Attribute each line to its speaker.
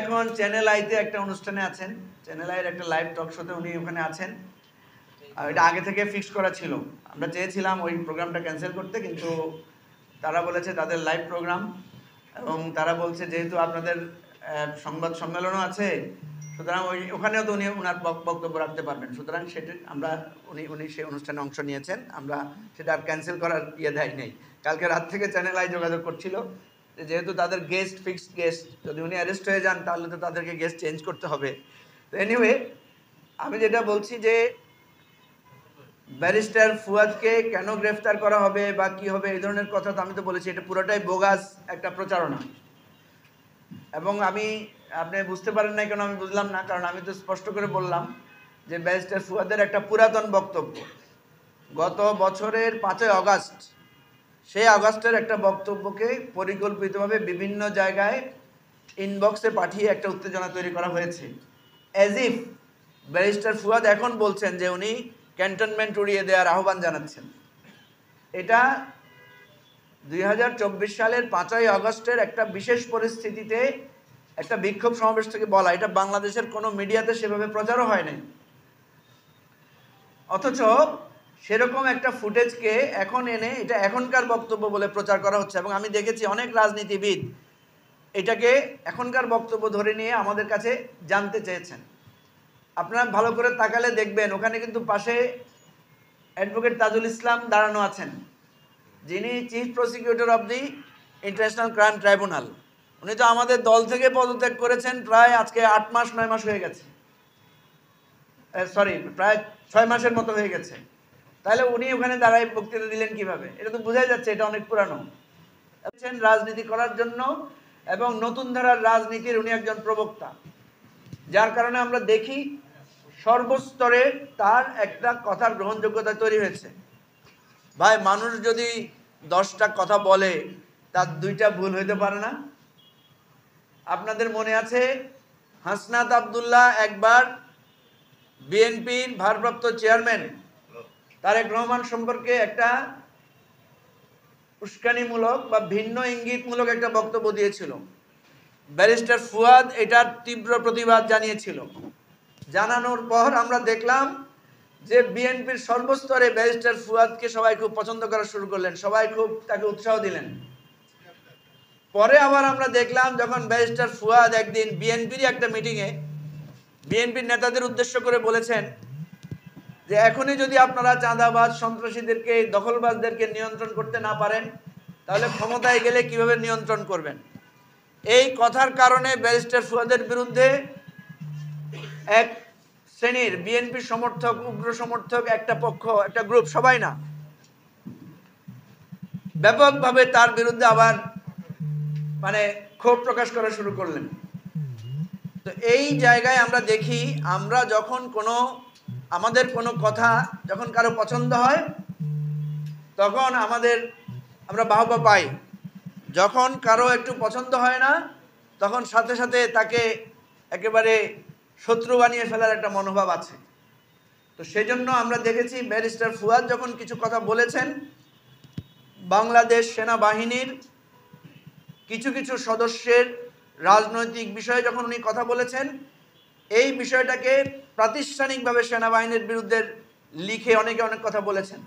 Speaker 1: এখন চ্যানেল আইতে একটা অনুষ্ঠানে আছেন, চ্যানেল আইয়ের একটা লাইভ টক শোতে উনি ওখানে আছেন। আর এটা আগে থেকে ফিক্স করা ছিল, আমরা চেয়েছিলাম ওই প্রোগ্রামটা ক্যান্সেল করতে, কিন্তু তারা বলেছে তাদের লাইভ প্রোগ্রাম, এবং তারা বলছে যেহেতু আপনাদের সংবাদ সম্মেলনও আছে, সুতরাং ওখানেও তো উনি ওনার বক্তব্য রাখতে পারবেন, সুতরাং সেটা আমরা উনি সেই অনুষ্ঠানে অংশ নিয়েছেন, আমরা সেটা আর ক্যান্সেল করার দেয় নেই। কালকে রাত থেকে চ্যানেল আই যোগাযোগ করছিল, যেহেতু তাদের গেস্ট ফিক্সড গেস্ট, যদি উনি অ্যারেস্ট হয়ে যান তাহলে তো তাদেরকে গেস্ট চেঞ্জ করতে হবে। তো এনিওয়ে, আমি যেটা বলছি যে ব্যারিস্টার ফুয়াদকে কেন গ্রেফতার করা হবে বা কি হবে এই ধরনের কথা তো আমি তো বলেছি, এটা পুরোটাই বোগাস একটা প্রচারণা। এবং আপনি বুঝতে পারেন না কেন আমি বুঝলাম না, কারণ আমি তো স্পষ্ট করে বললাম যে ব্যারিস্টার ফুয়াদের একটা পুরাতন বক্তব্য গত বছরের 5ই আগস্ট, সেই আগস্টের একটা বক্তব্যকে পরিকল্পিতভাবে বিভিন্ন জায়গায় ইনবক্সে পাঠিয়ে একটা উত্তেজনা তৈরি করা হয়েছে, অ্যাজ ইফ ব্যারিস্টার ফুয়াদ এখন বলছেন যে উনি ক্যান্টনমেন্ট উড়িয়ে দেওয়ার আহ্বান জানাচ্ছেন। এটা 2024 সালের 5ই আগস্টের একটা বিশেষ পরিস্থিতিতে একটা বিক্ষোভ সমাবেশ থেকে বলা, এটা বাংলাদেশের কোনো মিডিয়াতে সেভাবে প্রচারও হয় নাই। অথচ সেরকম একটা ফুটেজকে এখন এনে এটা এখনকার বক্তব্য বলে প্রচার করা হচ্ছে, এবং আমি দেখেছি অনেক রাজনীতিবিদ এটাকে এখনকার বক্তব্য ধরে নিয়ে আমাদের কাছে জানতে চেয়েছেন। আপনারা ভালো করে তাকালে দেখবেন ওখানে কিন্তু পাশে অ্যাডভোকেট তাজুল ইসলাম দাঁড়ানো আছেন, যিনি chief prosecutor of the international crime tribunal. উনি তো আমাদের দল থেকে পদত্যাগ করেছেন প্রায় আজকে 8 মাস 9 মাস হয়ে গেছে, প্রায় 6 মাসের মতো হয়ে গেছে। তাহলে উনি ওখানে দাঁড়ায় বক্তৃতা দিলেন কিভাবে? এটা তো বোঝাই যাচ্ছে এটা অনেক পুরানো। রাজনীতি করার জন্য এবং নতুন ধারার রাজনীতির উনি একজন প্রবক্তা, যার কারণে আমরা দেখি সর্বস্তরে তার একটা কথার গ্রহণযোগ্যতা তৈরি হয়েছে। ভাই, মানুষ যদি 10টা কথা বলে তার 2টা ভুল হইতে পারে না? আপনাদের মনে আছে হাসনাত আব্দুল্লাহ একবার বিএনপির ভারপ্রাপ্ত চেয়ারম্যান তারেক রহমান সম্পর্কে একটা উস্কানিমূলক বা ভিন্ন ইঙ্গিতমূলক একটা বক্তব্য দিয়েছিল। ব্যারিস্টার ফুয়াদ এটার তীব্র প্রতিবাদ জানিয়েছিল। জানানোর পর আমরা দেখলাম যে বিএনপির সর্বস্তরে ব্যারিস্টার ফুয়াদকে সবাই খুব পছন্দ করা শুরু করলেন, সবাই খুব তাকে উৎসাহ দিলেন। পরে আবার আমরা দেখলাম যখন ব্যারিস্টার ফুয়াদ একদিন বিএনপির একটা মিটিংয়ে বিএনপির নেতাদের উদ্দেশ্য করে বলেছেন যে এখনই যদি আপনারা চাঁদাবাজ, সন্ত্রাসীদেরকে, দখলবাজদেরকে নিয়ন্ত্রণ করতে না পারেন তাহলে ক্ষমতায় গেলে কিভাবে নিয়ন্ত্রণ করবেন। এই কথার কারণে ব্যারিস্টার ফুয়াদের বিরুদ্ধে এক শ্রেণীর বিএনপি সমর্থক, উগ্র সমর্থক একটা পক্ষ, একটা গ্রুপ, সবাই না, ব্যাপকভাবে তার বিরুদ্ধে আবার ক্ষোভ প্রকাশ করা শুরু করলেন। তো এই জায়গায় আমরা দেখি, আমরা যখন আমাদের কোনো কথা যখন কারো পছন্দ হয় তখন আমরা বাহবা পাই, যখন কারো একটু পছন্দ হয় না তখন সাথে সাথে তাকে একেবারে শত্রু বানিয়ে ফেলার একটা মনোভাব আছে। তো সেজন্য আমরা দেখেছি ব্যারিস্টার ফুয়াদ যখন কিছু কথা বলেছেন, বাংলাদেশ সেনাবাহিনীর কিছু কিছু সদস্যের রাজনৈতিক বিষয়ে যখন উনি কথা বলেছেন, এই বিষয়টাকে প্রাতিষ্ঠানিকভাবে সেনাবাহিনীর বিরুদ্ধে লিখে অনেকে অনেক কথা বলেছেন।